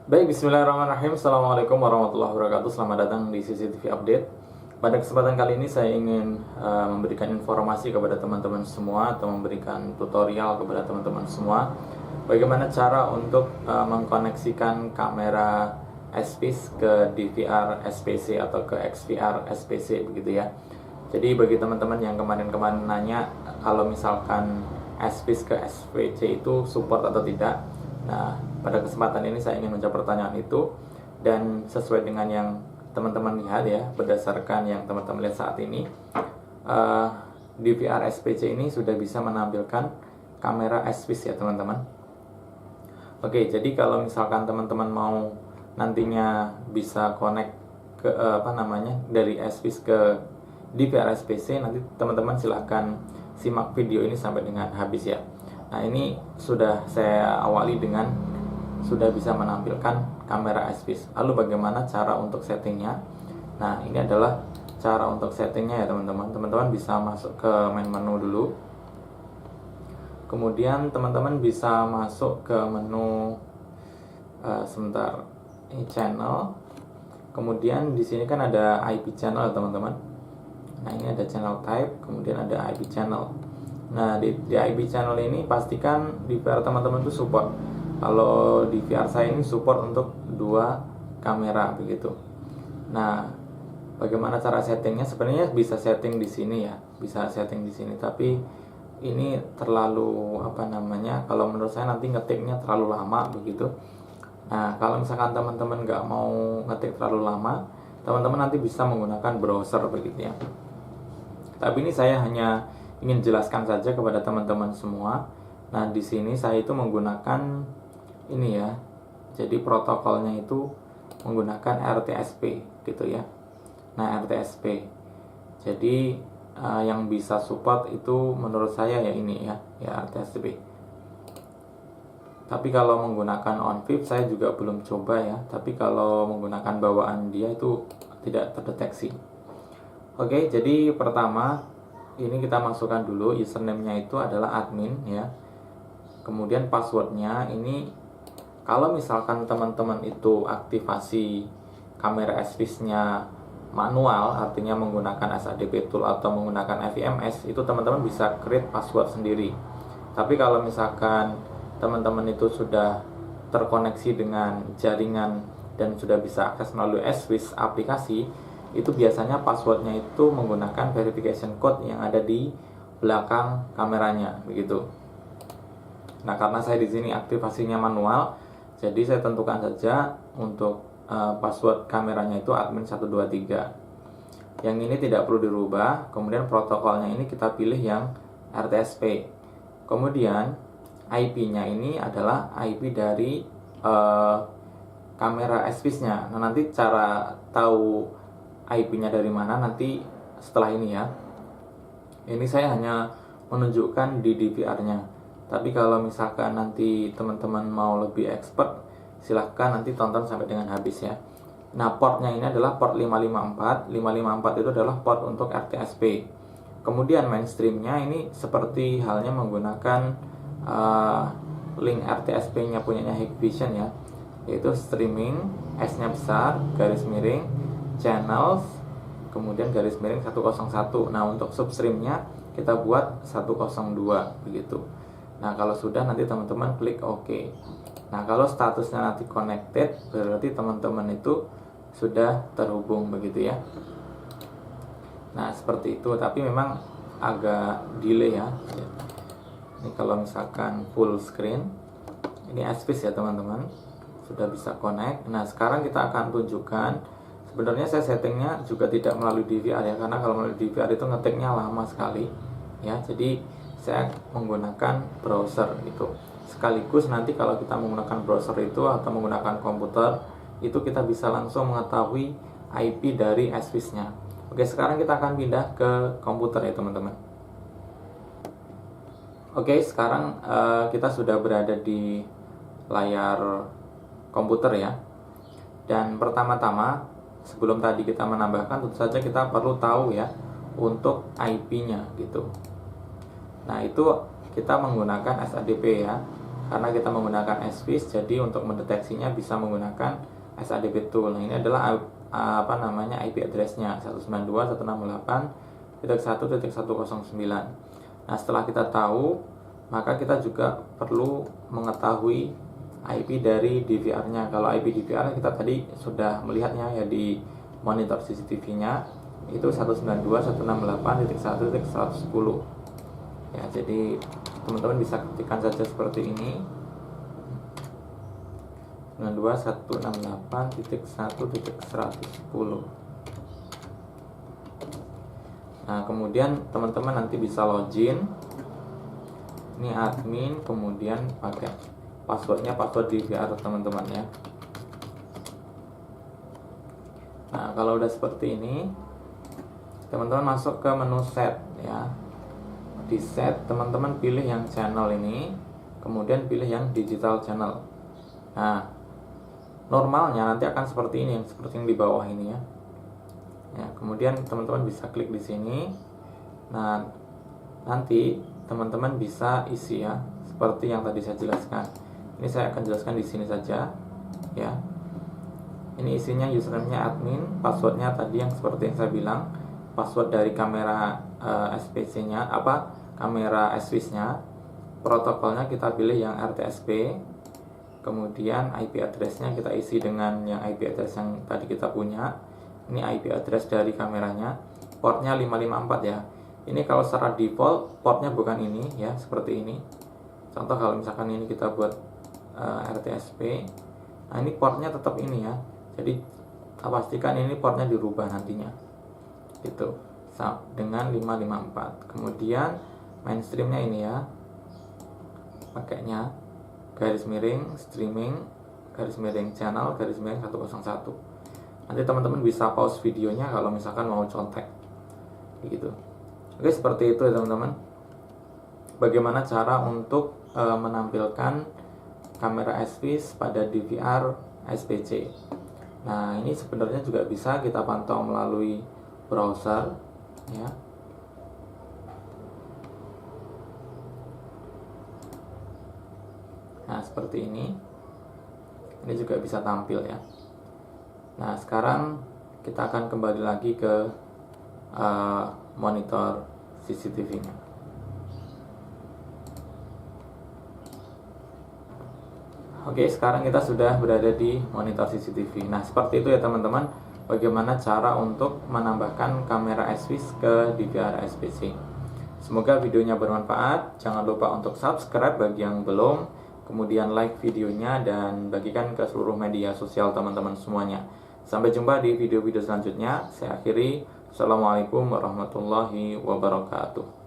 Baik, bismillahirrahmanirrahim. Assalamualaikum warahmatullahi wabarakatuh. Selamat datang di CCTV Update. Pada kesempatan kali ini saya ingin memberikan informasi kepada teman-teman semua atau memberikan tutorial kepada teman-teman semua bagaimana cara untuk mengkoneksikan kamera SPIS ke DVR SPC atau ke XVR SPC begitu ya. Jadi bagi teman-teman yang kemarin-kemarin nanya kalau misalkan SPIS ke SPC itu support atau tidak. Nah, pada kesempatan ini saya ingin menjawab pertanyaan itu, dan sesuai dengan yang teman-teman lihat ya, berdasarkan yang teman-teman lihat saat ini, DVR SPC ini sudah bisa menampilkan kamera SPIS ya teman-teman. Oke, jadi kalau misalkan teman-teman mau nantinya bisa connect ke dari SPIS ke DVR SPC, nanti teman-teman silahkan simak video ini sampai dengan habis ya. Nah, ini sudah saya awali dengan sudah bisa menampilkan kamera SPIS. Lalu bagaimana cara untuk settingnya? Nah, ini adalah cara untuk settingnya ya teman-teman. Teman-teman bisa masuk ke main menu dulu. Kemudian teman-teman bisa masuk ke menu sebentar. Ini channel. Kemudian di sini kan ada IP channel teman-teman. Nah, ini ada channel type, kemudian ada IP channel. Nah, di IP channel ini pastikan DVR teman-teman itu support. Kalau DVR saya ini support untuk 2 kamera begitu. Nah, bagaimana cara settingnya? Sebenarnya bisa setting di sini ya, bisa setting di sini. Tapi ini terlalu kalau menurut saya nanti ngetiknya terlalu lama begitu. Nah, kalau misalkan teman-teman nggak mau ngetik terlalu lama, teman-teman nanti bisa menggunakan browser begitu ya. Tapi ini saya hanya ingin jelaskan saja kepada teman-teman semua. Nah, di sini saya itu menggunakan ini ya. Jadi protokolnya itu menggunakan RTSP gitu ya. Nah, RTSP. Jadi yang bisa support itu menurut saya ya ini ya RTSP. Tapi kalau menggunakan OnVIP saya juga belum coba ya. Tapi kalau menggunakan bawaan dia itu tidak terdeteksi. Oke, jadi pertama ini kita masukkan dulu username-nya itu adalah admin ya. Kemudian passwordnya ini kalau misalkan teman-teman itu aktivasi kamera SPIS-nya manual, artinya menggunakan SADP tool atau menggunakan FIMS, itu teman-teman bisa create password sendiri. Tapi kalau misalkan teman-teman itu sudah terkoneksi dengan jaringan dan sudah bisa akses melalui SWIS aplikasi, itu biasanya passwordnya itu menggunakan verification code yang ada di belakang kameranya begitu. Nah, karena saya di sini aktivasinya manual, jadi saya tentukan saja untuk password kameranya itu admin 123. Yang ini tidak perlu dirubah. Kemudian protokolnya ini kita pilih yang RTSP. Kemudian IP-nya ini adalah IP dari kamera SPIS-nya. Nah, nanti cara tahu IP-nya dari mana nanti setelah ini ya. Ini saya hanya menunjukkan di DVR-nya. Tapi kalau misalkan nanti teman-teman mau lebih expert, silahkan nanti tonton sampai dengan habis ya. Nah, portnya ini adalah port 554. 554 itu adalah port untuk RTSP. Kemudian mainstreamnya ini seperti halnya menggunakan link RTSP-nya punyanya Hikvision ya, yaitu streaming, S-nya besar, garis miring, channels, kemudian garis miring 101. Nah, untuk substreamnya kita buat 102 begitu. Nah, kalau sudah nanti teman-teman klik OK. Nah, kalau statusnya nanti connected, berarti teman-teman itu sudah terhubung begitu ya. Nah, seperti itu, tapi memang agak delay ya. Ini kalau misalkan full screen, ini SPIS ya teman-teman, sudah bisa connect. Nah, sekarang kita akan tunjukkan. Sebenarnya saya settingnya juga tidak melalui DVR ya, karena kalau melalui DVR itu ngetiknya lama sekali ya. Jadi saya menggunakan browser itu. Sekaligus nanti kalau kita menggunakan browser itu atau menggunakan komputer, itu kita bisa langsung mengetahui IP dari SPIS-nya. Oke, sekarang kita akan pindah ke komputer ya teman-teman. Oke, sekarang kita sudah berada di layar komputer ya. Dan pertama-tama, sebelum tadi kita menambahkan, tentu saja kita perlu tahu ya untuk IP-nya gitu. Nah, itu kita menggunakan SADP ya. karena kita menggunakan SWIS, jadi untuk mendeteksinya bisa menggunakan SADP tool. Nah, ini adalah IP address-nya 192.168.1.109. Nah, setelah kita tahu, maka kita juga perlu mengetahui IP dari DVR-nya. Kalau IP DVR kita tadi sudah melihatnya ya di monitor CCTV-nya, itu 192.168.1.110. Ya, jadi teman-teman bisa ketikkan saja seperti ini, 192.168.1.110. Nah, kemudian teman-teman nanti bisa login. Ini admin, kemudian pakai passwordnya password DVR teman-teman ya. Nah, kalau udah seperti ini, teman-teman masuk ke menu set ya. Di set teman-teman pilih yang channel ini, kemudian pilih yang digital channel. Nah, normalnya nanti akan seperti ini, seperti yang di bawah ini ya. Ya, kemudian teman-teman bisa klik di sini. Nah, nanti teman-teman bisa isi ya, seperti yang tadi saya jelaskan. Ini saya akan jelaskan di sini saja ya. Ini isinya username-nya admin, passwordnya tadi yang seperti yang saya bilang, password dari kamera SPC-nya, kamera SWIS-nya, protokolnya kita pilih yang RTSP, kemudian IP address-nya kita isi dengan yang IP address yang tadi kita punya. Ini IP address dari kameranya, portnya 554 ya. Ini kalau secara default portnya bukan ini ya, seperti ini. Contoh kalau misalkan ini kita buat RTSP, nah ini portnya tetap ini ya. Jadi pastikan ini portnya dirubah nantinya, gitu, dengan 554. Kemudian mainstreamnya ini ya, pakainya garis miring streaming garis miring channel garis miring 101. Nanti teman-teman bisa pause videonya kalau misalkan mau contek, gitu. Oke, seperti itu ya teman-teman. Bagaimana cara untuk menampilkan kamera SWIS pada DVR SPC. Nah, ini sebenarnya juga bisa kita pantau melalui browser ya. Nah, seperti ini. Ini juga bisa tampil ya. Nah, sekarang kita akan kembali lagi ke monitor CCTV-nya. Oke, sekarang kita sudah berada di monitor CCTV. Nah, seperti itu ya teman-teman, bagaimana cara untuk menambahkan kamera SWIS ke DVR SPC. Semoga videonya bermanfaat. Jangan lupa untuk subscribe bagi yang belum, kemudian like videonya dan bagikan ke seluruh media sosial teman-teman semuanya. Sampai jumpa di video-video selanjutnya. Saya akhiri. Assalamualaikum warahmatullahi wabarakatuh.